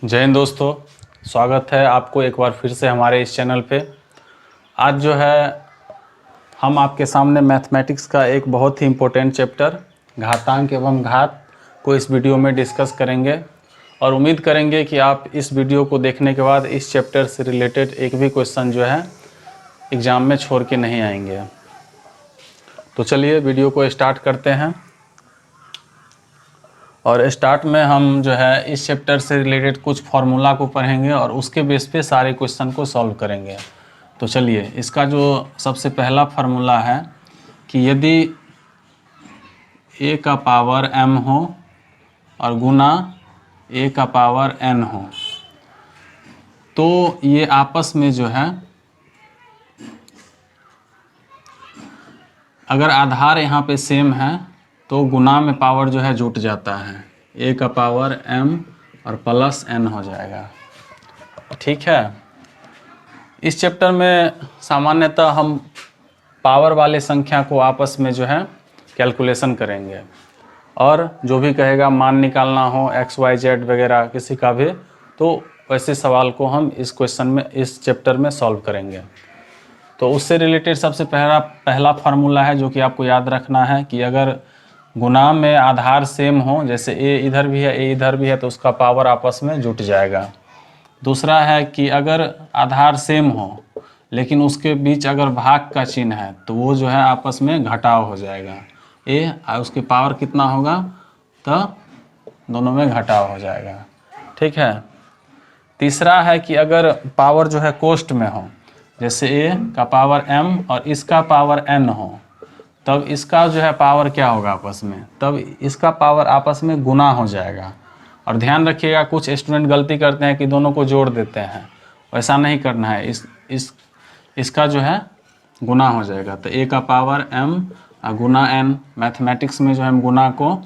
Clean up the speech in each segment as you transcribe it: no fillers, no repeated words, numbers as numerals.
जय हिंद दोस्तों, स्वागत है आपको एक बार फिर से हमारे इस चैनल पे। आज जो है हम आपके सामने मैथमेटिक्स का एक बहुत ही इम्पोर्टेंट चैप्टर घातांक एवं घात को इस वीडियो में डिस्कस करेंगे और उम्मीद करेंगे कि आप इस वीडियो को देखने के बाद इस चैप्टर से रिलेटेड एक भी क्वेश्चन जो है एग्ज़ाम में छोड़ के नहीं आएंगे। तो चलिए वीडियो को स्टार्ट करते हैं। और स्टार्ट में हम जो है इस चैप्टर से रिलेटेड कुछ फार्मूला को पढ़ेंगे और उसके बेस पे सारे क्वेश्चन को सॉल्व करेंगे। तो चलिए, इसका जो सबसे पहला फार्मूला है कि यदि a का पावर m हो और गुना a का पावर n हो तो ये आपस में जो है अगर आधार यहाँ पे सेम है तो गुना में पावर जो है जुट जाता है, a का पावर m और प्लस n हो जाएगा। ठीक है। इस चैप्टर में सामान्यतः हम पावर वाले संख्या को आपस में जो है कैलकुलेशन करेंगे और जो भी कहेगा मान निकालना हो x y z वगैरह किसी का भी, तो वैसे सवाल को हम इस क्वेश्चन में इस चैप्टर में सॉल्व करेंगे। तो उससे रिलेटेड सबसे पहला फार्मूला है जो कि आपको याद रखना है कि अगर गुना में आधार सेम हो, जैसे a इधर भी है a इधर भी है, तो उसका पावर आपस में जुट जाएगा। दूसरा है कि अगर आधार सेम हो लेकिन उसके बीच अगर भाग का चिन्ह है तो वो जो है आपस में घटाव हो जाएगा, a और उसके पावर कितना होगा तो दोनों में घटाव हो जाएगा। ठीक है। तीसरा है कि अगर पावर जो है कोष्ट में हो, जैसे a का पावर m और इसका पावर n हो, तब इसका जो है पावर क्या होगा आपस में, तब इसका पावर आपस में गुना हो जाएगा। और ध्यान रखिएगा, कुछ स्टूडेंट गलती करते हैं कि दोनों को जोड़ देते हैं, वैसा नहीं करना है। इसका जो है गुना हो जाएगा, तो a का पावर m और गुना n। मैथमेटिक्स में जो है हम गुना को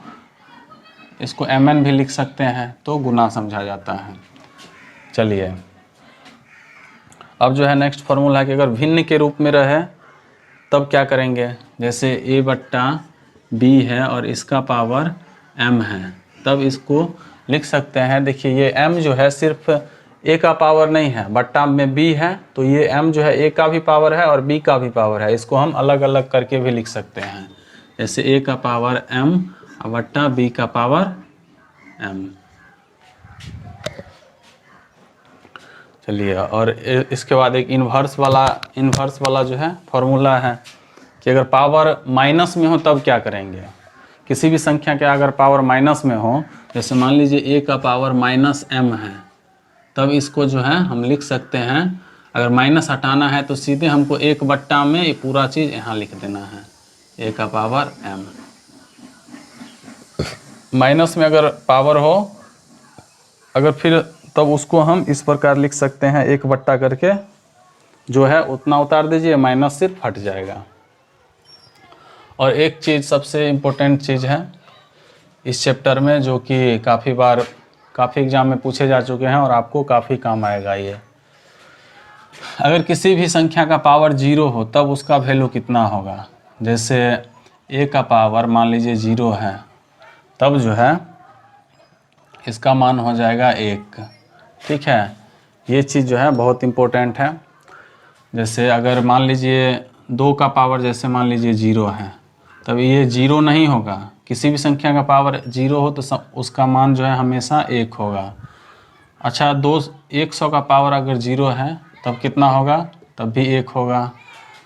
इसको mn भी लिख सकते हैं, तो गुना समझा जाता है। चलिए, अब जो है नेक्स्ट फार्मूला है कि अगर भिन्न के रूप में रहे तब क्या करेंगे। जैसे a बट्टा b है और इसका पावर m है, तब इसको लिख सकते हैं। देखिए, ये m जो है सिर्फ a का पावर नहीं है, बट्टा में b है, तो ये m जो है a का भी पावर है और b का भी पावर है। इसको हम अलग अलग करके भी लिख सकते हैं, जैसे a का पावर m और बट्टा b का पावर m। चलिए, और इसके बाद एक इन्वर्स वाला जो है फार्मूला है कि अगर पावर माइनस में हो तब क्या करेंगे। किसी भी संख्या के अगर पावर माइनस में हो, जैसे मान लीजिए a का पावर माइनस m है, तब इसको जो है हम लिख सकते हैं। अगर माइनस हटाना है तो सीधे हमको एक बट्टा में ये पूरा चीज़ यहाँ लिख देना है, a का पावर m। माइनस में अगर पावर हो अगर फिर तब उसको हम इस प्रकार लिख सकते हैं, एक बट्टा करके जो है उतना उतार दीजिए, माइनस सिर्फ हट जाएगा। और एक चीज़ सबसे इम्पोर्टेंट चीज़ है इस चैप्टर में, जो कि काफ़ी एग्जाम में पूछे जा चुके हैं और आपको काफ़ी काम आएगा ये। अगर किसी भी संख्या का पावर 0 हो तब उसका वैल्यू कितना होगा। जैसे a का पावर मान लीजिए 0 है, तब जो है इसका मान हो जाएगा 1। ठीक है। ये चीज़ जो है बहुत इम्पोर्टेंट है। जैसे अगर मान लीजिए 2 का पावर जैसे मान लीजिए 0 है, तब ये 0 नहीं होगा। किसी भी संख्या का पावर 0 हो तो उसका मान जो है हमेशा 1 होगा। अच्छा, 100 का पावर अगर 0 है तब कितना होगा, तब भी 1 होगा।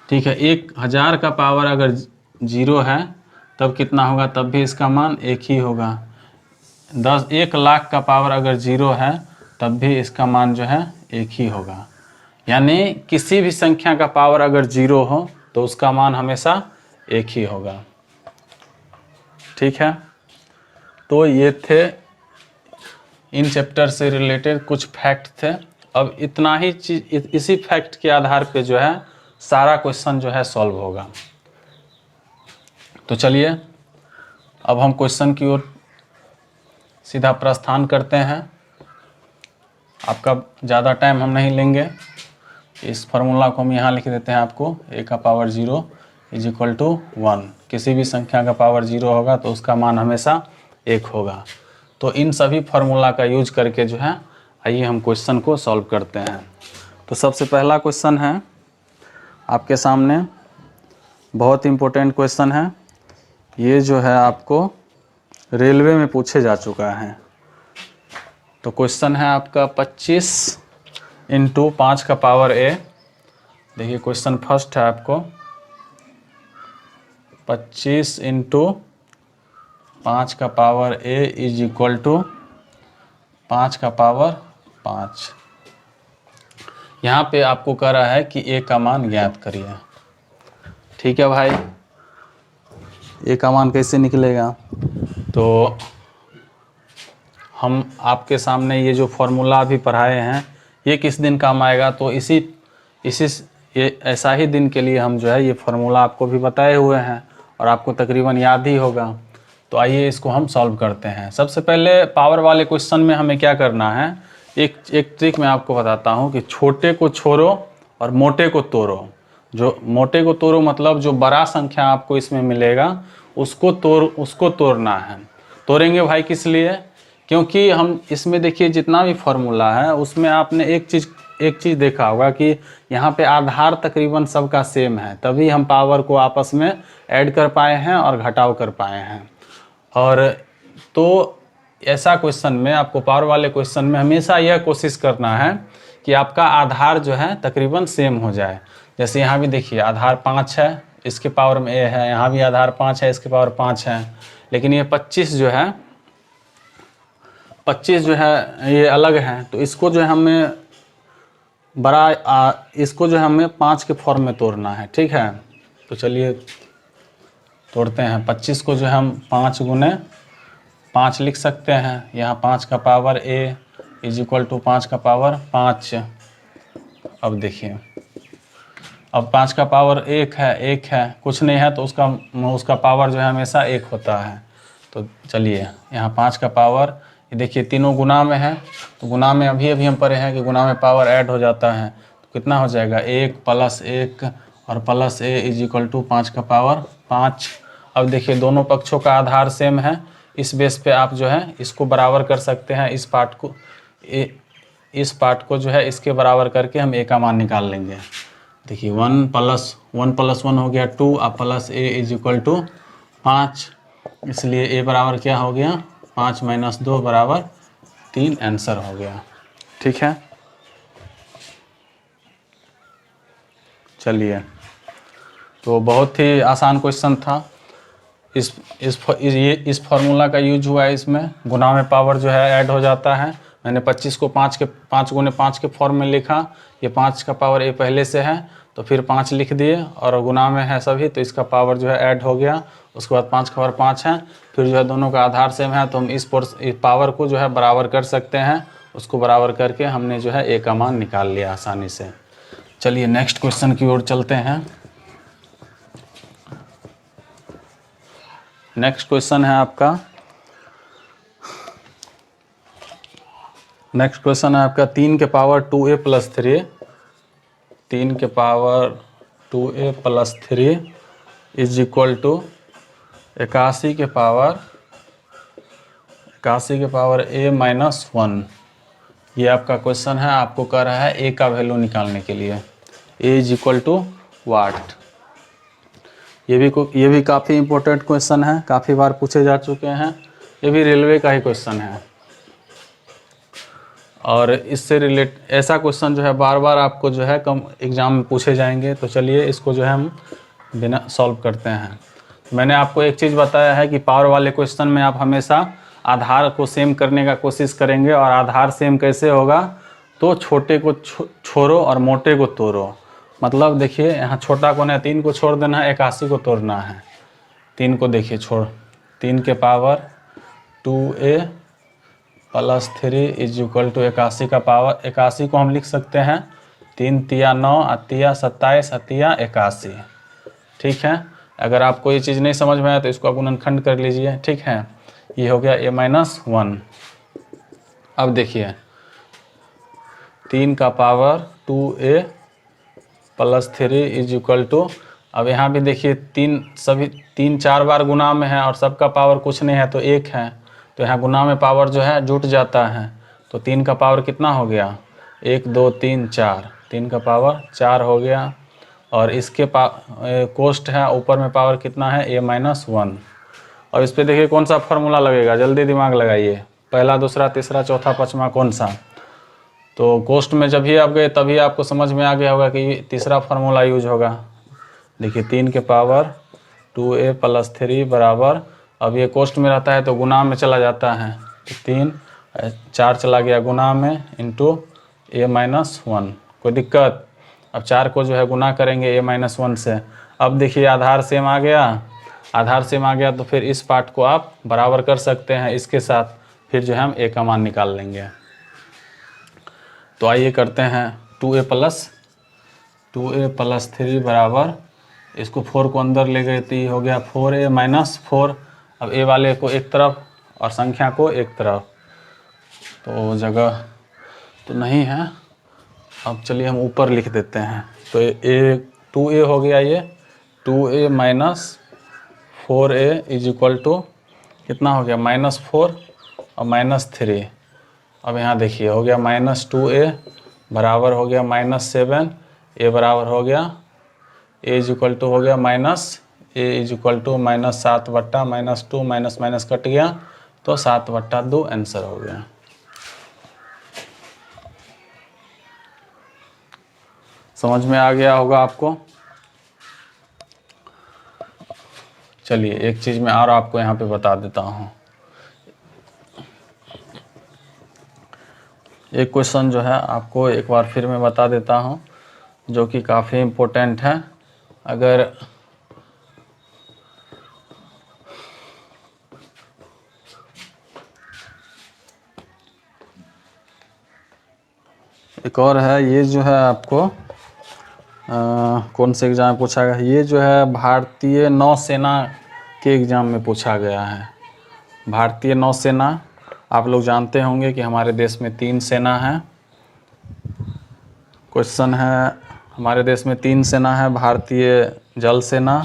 ठीक है। 1000 का पावर अगर 0 है तब कितना होगा, तब भी इसका मान 1 ही होगा। 1 लाख का पावर अगर 0 है तब भी इसका मान जो है 1 ही होगा। यानी किसी भी संख्या का पावर अगर 0 हो तो उसका मान हमेशा 1 ही होगा। ठीक है। तो ये थे इन चैप्टर से रिलेटेड कुछ फैक्ट थे। अब इतना ही चीज़, इसी फैक्ट के आधार पे जो है सारा क्वेश्चन जो है सॉल्व होगा। तो चलिए, अब हम क्वेश्चन की ओर सीधा प्रस्थान करते हैं। आपका ज़्यादा टाइम हम नहीं लेंगे। इस फार्मूला को हम यहाँ लिख देते हैं आपको, a का पावर 0 = 1। किसी भी संख्या का पावर 0 होगा तो उसका मान हमेशा 1 होगा। तो इन सभी फार्मूला का यूज करके जो है आइए हम क्वेश्चन को सॉल्व करते हैं। तो सबसे पहला क्वेश्चन है आपके सामने, बहुत इम्पोर्टेंट क्वेश्चन है ये, जो है आपको रेलवे में पूछे जा चुका है। तो क्वेश्चन है आपका 25 × 5 का पावर a। देखिए क्वेश्चन फर्स्ट है आपको 25 × 5 का power a is equal to 5 का पावर 5। यहाँ पे आपको कह रहा है कि a का मान ज्ञात करिए। ठीक है भाई, a का मान कैसे निकलेगा? तो हम आपके सामने ये जो फॉर्मूला अभी पढ़ाए हैं ये किस दिन काम आएगा? तो ये ऐसा ही दिन के लिए हम जो है ये फार्मूला आपको भी बताए हुए हैं और आपको तकरीबन याद ही होगा। तो आइए इसको हम सॉल्व करते हैं। सबसे पहले पावर वाले क्वेश्चन में हमें क्या करना है, एक ट्रिक मैं आपको बताता हूँ कि छोटे को छोड़ो और मोटे को तोड़ो। जो मोटे को तोड़ो मतलब जो बड़ा संख्या आपको इसमें मिलेगा उसको तोड़ना है। तोड़ेंगे भाई किस लिए? क्योंकि हम इसमें देखिए जितना भी फार्मूला है उसमें आपने एक चीज़ देखा होगा कि यहाँ पे आधार तकरीबन सबका सेम है, तभी हम पावर को आपस में ऐड कर पाए हैं और घटाव कर पाए हैं। और तो ऐसा क्वेश्चन में आपको पावर वाले क्वेश्चन में हमेशा यह कोशिश करना है कि आपका आधार जो है तकरीबन सेम हो जाए। जैसे यहाँ भी देखिए आधार 5 है, इसके पावर में a है, यहाँ भी आधार 5 है, इसके पावर 5 है, लेकिन ये 25 जो है ये अलग है। तो इसको जो है हमें इसको जो है हमें 5 के फॉर्म में तोड़ना है। ठीक है, तो चलिए तोड़ते हैं। 25 को जो है हम 5 × 5 लिख सकते हैं। यहाँ 5 का power a is equal to 5 का पावर 5। अब देखिए, अब 5 का पावर 1 है, कुछ नहीं है तो उसका पावर जो है हमेशा 1 होता है। तो चलिए यहाँ 5 का पावर, ये देखिए तीनों गुना में है, तो गुना में अभी हम पढ़े हैं कि गुना में पावर ऐड हो जाता है। तो कितना हो जाएगा 1 + 1 और plus a is equal to 5 का पावर 5। अब देखिए दोनों पक्षों का आधार सेम है, इस बेस पे आप जो है इसको बराबर कर सकते हैं। इस पार्ट को जो है इसके बराबर करके हम a का मान निकाल लेंगे। देखिए 1 + 1 हो गया 2 और plus a is equal to 5, इसलिए a बराबर क्या हो गया 5 - 2 बराबर 3 आंसर हो गया। ठीक है, चलिए तो बहुत ही आसान क्वेश्चन था। इस फार्मूला का यूज हुआ है, इसमें गुना में पावर जो है ऐड हो जाता है। मैंने 25 को 5 × 5 के फॉर्म में लिखा, ये 5 का पावर a पहले से है तो फिर 5 लिख दिए, और गुना में है सभी तो इसका पावर जो है ऐड हो गया। उसके बाद 5 का पावर 5 है, फिर जो है दोनों का आधार सेम है तो हम इस पावर को जो है बराबर कर सकते हैं। उसको बराबर करके हमने जो है a का मान निकाल लिया आसानी से। चलिए नेक्स्ट क्वेश्चन की ओर चलते हैं। नेक्स्ट क्वेश्चन है आपका 3 के पावर 2a + 3, 3 के power 2a + 3 is equal to 81 के पावर a - 1। ये आपका क्वेश्चन है, आपको कह रहा है a का वैल्यू निकालने के लिए। a इज इक्वल टू वाट। ये भी काफ़ी इम्पोर्टेंट क्वेश्चन है, काफ़ी बार पूछे जा चुके हैं। ये भी रेलवे का ही क्वेश्चन है और इससे ऐसा क्वेश्चन जो है बार बार आपको जो है कम एग्ज़ाम में पूछे जाएंगे। तो चलिए इसको जो है हम बिना सॉल्व करते हैं। मैंने आपको एक चीज़ बताया है कि पावर वाले क्वेश्चन में आप हमेशा आधार को सेम करने का कोशिश करेंगे, और आधार सेम कैसे होगा? तो छोटे को छोड़ो और मोटे को तोड़ो। मतलब देखिए यहाँ छोटा को नहीं, 3 को छोड़ देना है, 81 को तोड़ना है। 3 को देखिए 3 के power 2a + 3 is equal to 81 का पावर। 81 को हम लिख सकते हैं 3 × 9 × 27 × 81। ठीक है, अगर आपको ये चीज़ नहीं समझ में आए तो इसको आप गुणनखंड कर लीजिए। ठीक है, ये हो गया a - 1। अब देखिए 3 का power 2a + 3 is equal to, अब यहाँ भी देखिए 3 4 बार गुना में है और सबका पावर कुछ नहीं है तो 1 है, तो यहाँ गुना में पावर जो है जुट जाता है। तो 3 का पावर कितना हो गया, 1 2 3 4, 3 का पावर 4 हो गया। और इसके कोस्ट है ऊपर में पावर कितना है, a-1। और इस पर देखिए कौन सा फॉर्मूला लगेगा, जल्दी दिमाग लगाइए, पहला दूसरा तीसरा चौथा पाँचवा कौन सा। तो कोस्ट में जब भी आप गए तभी आपको समझ में आ गया होगा कि तीसरा फार्मूला यूज होगा। देखिए 3 के पावर 2a + 3 बराबर, अब ये कोस्ट में रहता है तो गुना में चला जाता है, तो 3 4 चला गया गुना में इंटू a-1। कोई दिक्कत। अब 4 को जो है गुना करेंगे a-1 से। अब देखिए आधार सेम आ गया, आधार सेम आ गया तो फिर इस पार्ट को आप बराबर कर सकते हैं इसके साथ, फिर जो है हम a का मान निकाल लेंगे। तो आइए करते हैं 2a + 3 बराबर, इसको 4 को अंदर ले गए तो ये हो गया 4a - 4। अब a वाले को एक तरफ और संख्या को एक तरफ, तो जगह तो नहीं है, अब चलिए हम ऊपर लिख देते हैं। तो a 2a हो गया, ये 2a - 4a = कितना हो गया, -4 और -3। अब यहाँ देखिए हो गया -2a बराबर हो गया -7, a बराबर हो गया a = हो गया -7 बट्टा -2, माइनस माइनस कट गया तो 7/2 आंसर हो गया। समझ में आ गया होगा आपको। चलिए एक चीज़ मैं और आपको यहाँ पे बता देता हूँ। एक क्वेश्चन जो है आपको एक बार फिर मैं बता देता हूँ, जो कि काफ़ी इम्पोर्टेंट है। अगर एक और है, ये जो है आपको कौन से एग्ज़ाम में पूछा गया, ये जो है भारतीय नौसेना के एग्ज़ाम में पूछा गया है। भारतीय नौसेना, आप लोग जानते होंगे कि हमारे देश में 3 सेना है। क्वेश्चन है हमारे देश में 3 सेना है, भारतीय जल सेना,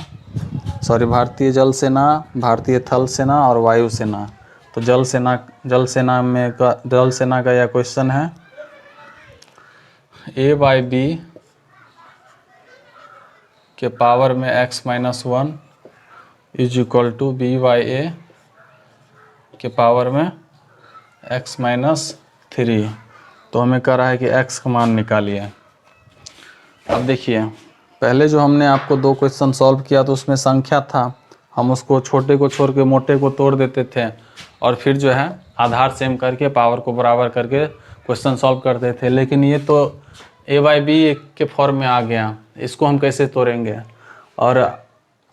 भारतीय थल सेना और वायु सेना। तो जल सेना का यह क्वेश्चन है, a/b के पावर में x-1 = b/a के पावर में x-3। तो हमें कह रहा है कि x का मान निकालिए। अब देखिए पहले जो हमने आपको 2 क्वेश्चन सॉल्व किया तो उसमें संख्या था, हम उसको छोटे को छोड़ के मोटे को तोड़ देते थे और फिर जो है आधार सेम करके पावर को बराबर करके क्वेश्चन सॉल्व करते थे। लेकिन ये तो a/b के फॉर्म में आ गया, इसको हम कैसे तोड़ेंगे। और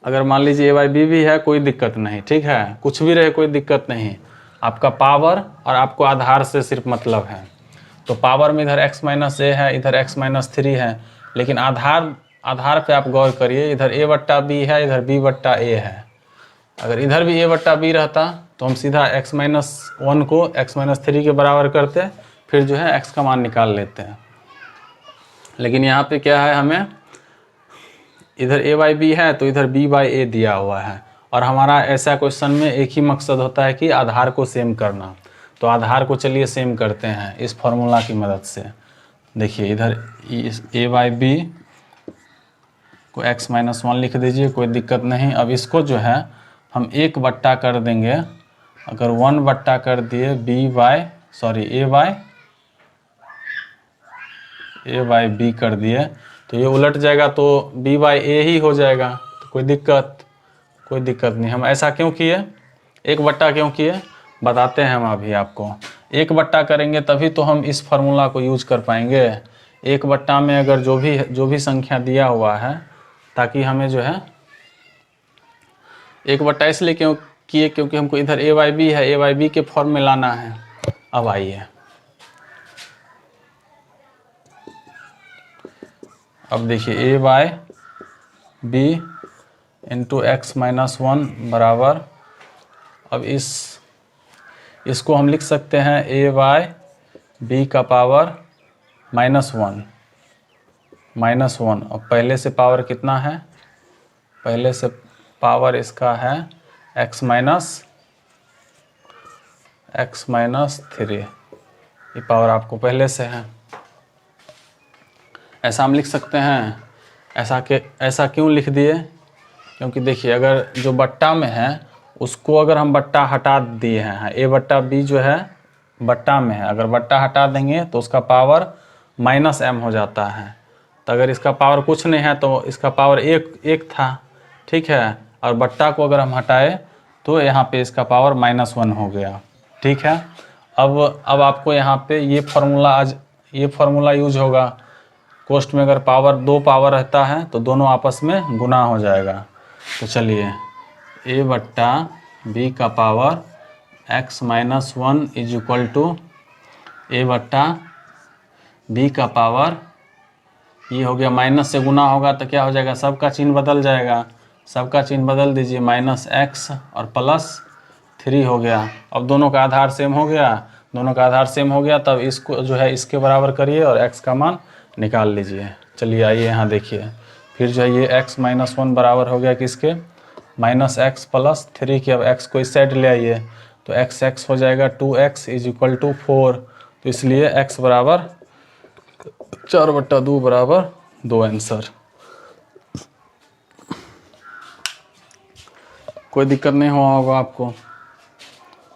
अगर मान लीजिए a/b भी है, कोई दिक्कत नहीं, ठीक है, कुछ भी रहे कोई दिक्कत नहीं, आपका पावर और आपको आधार से सिर्फ मतलब है। तो पावर में इधर x-a है, इधर x-3 है, लेकिन आधार पे आप गौर करिए, इधर a/b है, इधर b/a है। अगर इधर भी a/b रहता तो हम सीधा x-1 को x-3 के बराबर करते, फिर जो है x का मान निकाल लेते हैं। लेकिन यहाँ पे क्या है, हमें इधर a/b है तो इधर b/a दिया हुआ है, और हमारा ऐसा क्वेश्चन में एक ही मकसद होता है कि आधार को सेम करना। तो आधार को चलिए सेम करते हैं इस फॉर्मूला की मदद से। देखिए इधर a/b को x-1 लिख दीजिए, कोई दिक्कत नहीं। अब इसको जो है हम 1 बट्टा कर देंगे, अगर 1 बट्टा कर दिए a/b कर दिए तो ये उलट जाएगा तो b/a ही हो जाएगा, तो कोई दिक्कत नहीं। हम ऐसा क्यों किए, 1 बट्टा क्यों किए, बताते हैं हम अभी आपको। 1 बट्टा करेंगे तभी तो हम इस फार्मूला को यूज कर पाएंगे। 1 बट्टा में अगर जो भी संख्या दिया हुआ है, ताकि हमें जो है 1 बट्टा इसलिए क्यों किए, क्योंकि हमको इधर a/b है, a/b के फॉर्म में लाना है। अब आइए, अब देखिए a/b इंटू x-1 बराबर, अब इसको हम लिख सकते हैं a/b का पावर -1। और पहले से पावर कितना है, पहले से पावर इसका है x-3। ये पावर आपको पहले से है। ऐसा हम लिख सकते हैं। ऐसा क्यों लिख दिए? क्योंकि देखिए अगर जो बट्टा में है उसको अगर हम बट्टा हटा दिए हैं, ए बट्टा बी जो है बट्टा में है, अगर बट्टा हटा देंगे तो उसका पावर -m हो जाता है। तो अगर इसका पावर कुछ नहीं है तो इसका पावर एक था, ठीक है। और बट्टा को अगर हम हटाए तो यहाँ पे इसका पावर -1 हो गया, ठीक है। अब आपको यहाँ पे ये फार्मूला यूज होगा। कोष्ट में अगर दो पावर रहता है तो दोनों आपस में गुना हो जाएगा। तो चलिए a बट्टा b का power x-1 is equal to a बट्टा b का पावर, ये हो गया माइनस से गुना होगा तो क्या हो जाएगा, सबका चिन्ह बदल जाएगा। सबका चिन्ह बदल दीजिए, -x और +3 हो गया। अब दोनों का आधार सेम हो गया, दोनों का आधार सेम हो गया, तब इसको जो है इसके बराबर करिए और x का मान निकाल लीजिए। चलिए आइए यहाँ देखिए, फिर जो है ये x-1 बराबर हो गया किसके, -x + 3 के। अब x को इस साइड ले आइए तो x हो जाएगा 2x इज इक्वल टू 4। तो इसलिए x बराबर 4/2 बराबर 2 आंसर। कोई दिक्कत नहीं हुआ होगा आपको,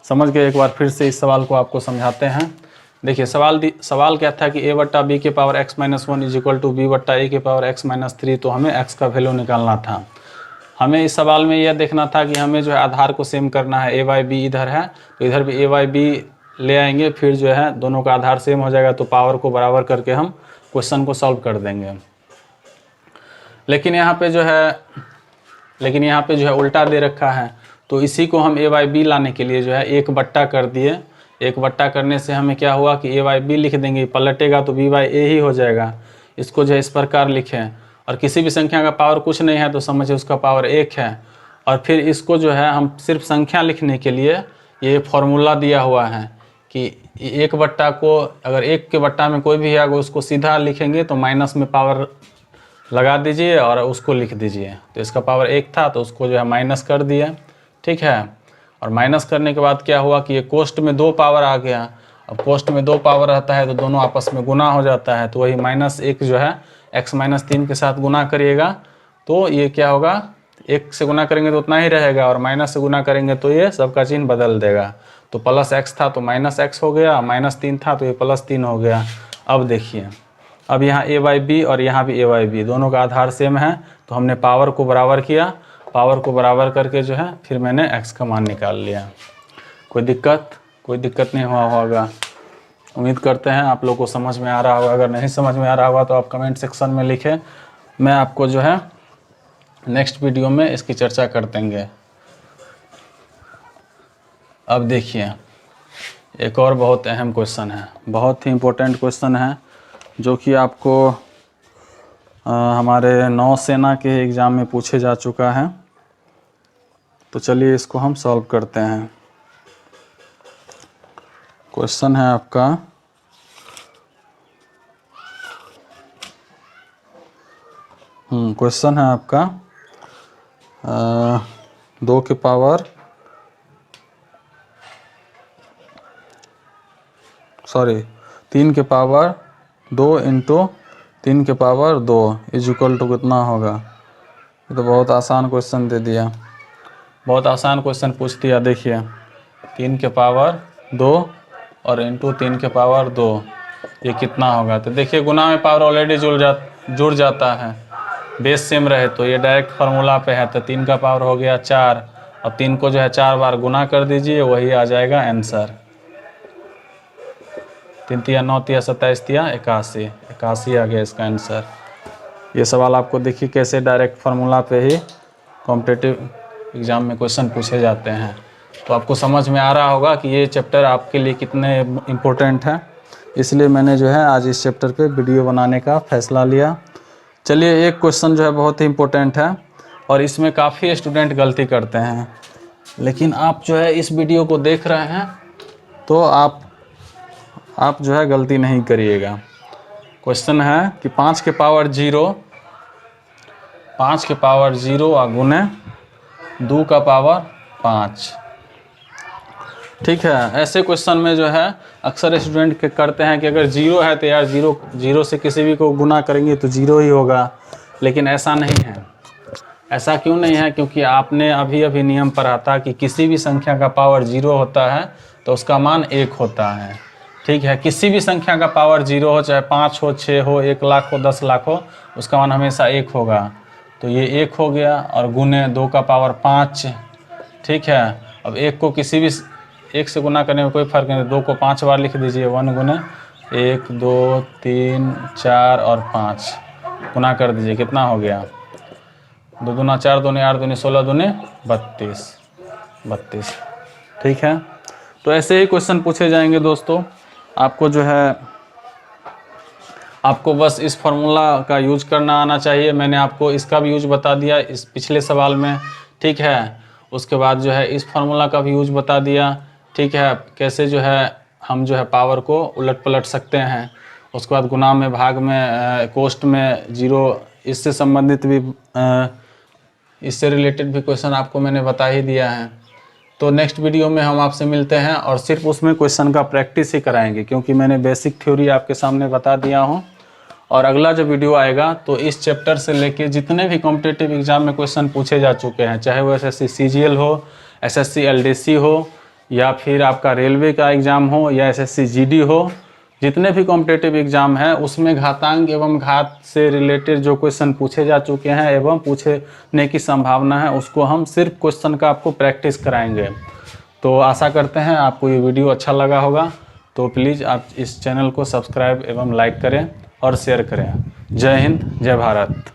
समझ गए। एक बार फिर से इस सवाल को आपको समझाते हैं। देखिए सवाल क्या था कि a बट्टा b के power x-1 is equal to b बट्टा a के पावर x-3। तो हमें x का वैल्यू निकालना था। हमें इस सवाल में यह देखना था कि हमें जो है आधार को सेम करना है। a बाई बी इधर है तो इधर भी a बाई बी ले आएंगे, फिर जो है दोनों का आधार सेम हो जाएगा तो पावर को बराबर करके हम क्वेश्चन को सॉल्व कर देंगे। लेकिन यहाँ पे जो है उल्टा दे रखा है, तो इसी को हम a बाई बी लाने के लिए जो है एक बट्टा कर दिए। एक बट्टा करने से हमें क्या हुआ कि a बाई बी लिख देंगे, पलटेगा तो b बाई a ही हो जाएगा। इसको जो है इस प्रकार लिखें, और किसी भी संख्या का पावर कुछ नहीं है तो समझिए उसका पावर 1 है। और फिर इसको जो है हम सिर्फ संख्या लिखने के लिए ये फॉर्मूला दिया हुआ है कि एक बट्टा को अगर एक के बट्टा में कोई भी है अगर उसको सीधा लिखेंगे तो माइनस में पावर लगा दीजिए और उसको लिख दीजिए। तो इसका पावर 1 था तो उसको जो है माइनस कर दिए, ठीक है। और माइनस करने के बाद क्या हुआ कि ये कोष्ट में 2 पावर आ गया। अब कोष्ट में 2 पावर रहता है तो दोनों आपस में गुना हो जाता है। तो वही -1 जो है x-3 के साथ गुना करिएगा तो ये क्या होगा, 1 से गुना करेंगे तो उतना ही रहेगा, और माइनस से गुना करेंगे तो ये सबका चिन्ह बदल देगा। तो +x था तो -x हो गया, -3 था तो ये +3 हो गया। अब देखिए, अब यहाँ a बाई बी और यहाँ भी a बाई बी, दोनों का आधार सेम है तो हमने पावर को बराबर किया। पावर को बराबर करके जो है फिर मैंने x का मान निकाल लिया। कोई दिक्कत नहीं हुआ होगा। उम्मीद करते हैं आप लोग को समझ में आ रहा होगा। अगर नहीं समझ में आ रहा होगा तो आप कमेंट सेक्शन में लिखें, मैं आपको जो है नेक्स्ट वीडियो में इसकी चर्चा कर देंगे। अब देखिए एक और बहुत अहम क्वेश्चन है, बहुत ही इम्पोर्टेंट क्वेश्चन है जो कि आपको हमारे नौसेना के एग्ज़ाम में पूछे जा चुका है। तो चलिए इसको हम सॉल्व करते हैं। क्वेश्चन है आपका क्वेश्चन है आपका 2 के पावर सॉरी 3 के पावर 2 इंटू 3 के पावर 2 इज इक्वल टू कितना होगा। ये तो बहुत आसान क्वेश्चन दे दिया, बहुत आसान क्वेश्चन पूछ दिया। देखिए 3 के पावर 2 और इंटू 3 के पावर 2 ये कितना होगा। तो देखिए गुना में पावर ऑलरेडी जुड़ जाता है, बेस सेम रहे तो ये डायरेक्ट फार्मूला पे है। तो 3 का पावर हो गया 4, अब 3 को जो है 4 बार गुना कर दीजिए, वही आ जाएगा आंसर। 3 तिया 9 तिया 27 तिया 81 आ गया इसका आंसर। ये सवाल आपको देखिए कैसे डायरेक्ट फार्मूला पे ही कॉम्पिटिटिव एग्ज़ाम में क्वेश्चन पूछे जाते हैं। तो आपको समझ में आ रहा होगा कि ये चैप्टर आपके लिए कितने इम्पोर्टेंट है, इसलिए मैंने जो है आज इस चैप्टर पे वीडियो बनाने का फ़ैसला लिया। चलिए एक क्वेश्चन जो है बहुत ही इम्पोर्टेंट है और इसमें काफ़ी स्टूडेंट गलती करते हैं, लेकिन आप जो है इस वीडियो को देख रहे हैं तो आप जो है गलती नहीं करिएगा। क्वेश्चन है कि 5 के पावर 0 और गुने 2 का पावर 5। ठीक है। ऐसे क्वेश्चन में जो है अक्सर स्टूडेंट के करते हैं कि अगर जीरो है तो यार जीरो से किसी भी को गुना करेंगे तो जीरो ही होगा, लेकिन ऐसा नहीं है। ऐसा क्यों नहीं है? क्योंकि आपने अभी अभी नियम पढ़ा था कि किसी भी संख्या का पावर जीरो होता है तो उसका मान 1 होता है। ठीक है, किसी भी संख्या का पावर जीरो हो, चाहे 5 हो, 6 हो, 1 लाख हो, 10 लाख हो, उसका मान हमेशा 1 होगा। तो ये 1 हो गया, और गुने 2 का पावर 5। ठीक है, अब 1 को किसी भी 1 से गुना करने में कोई फर्क नहीं, 2 को 5 बार लिख दीजिए। 1 गुने 1, 2, 3, 4 और 5 गुना कर दीजिए, कितना हो गया? 2 दूना 4, 2 8, 2 16, 2 32। ठीक है, तो ऐसे ही क्वेश्चन पूछे जाएंगे दोस्तों। आपको जो है, आपको बस इस फॉर्मूला का यूज करना आना चाहिए। मैंने आपको इसका भी यूज बता दिया इस पिछले सवाल में। ठीक है, उसके बाद जो है इस फार्मूला का भी यूज बता दिया। ठीक है, कैसे जो है हम जो है पावर को उलट पलट सकते हैं। उसके बाद गुना में, भाग में, कोष्ट में जीरो, इससे संबंधित भी इससे रिलेटेड भी क्वेश्चन आपको मैंने बता ही दिया है। तो नेक्स्ट वीडियो में हम आपसे मिलते हैं, और सिर्फ उसमें क्वेश्चन का प्रैक्टिस ही कराएंगे, क्योंकि मैंने बेसिक थ्योरी आपके सामने बता दिया हूँ। और अगला जो वीडियो आएगा तो इस चैप्टर से लेके जितने भी कॉम्पिटिटिव एग्जाम में क्वेश्चन पूछे जा चुके हैं, चाहे वो SSC CGL हो, SSC LDC हो, या फिर आपका रेलवे का एग्ज़ाम हो, या SSC GD हो, जितने भी कॉम्पिटिटिव एग्जाम हैं उसमें घातांक एवं घात से रिलेटेड जो क्वेश्चन पूछे जा चुके हैं एवं पूछने की संभावना है, उसको हम सिर्फ क्वेश्चन का आपको प्रैक्टिस कराएंगे। तो आशा करते हैं आपको ये वीडियो अच्छा लगा होगा। तो प्लीज़ आप इस चैनल को सब्सक्राइब एवं लाइक करें और शेयर करें। जय हिंद, जय भारत।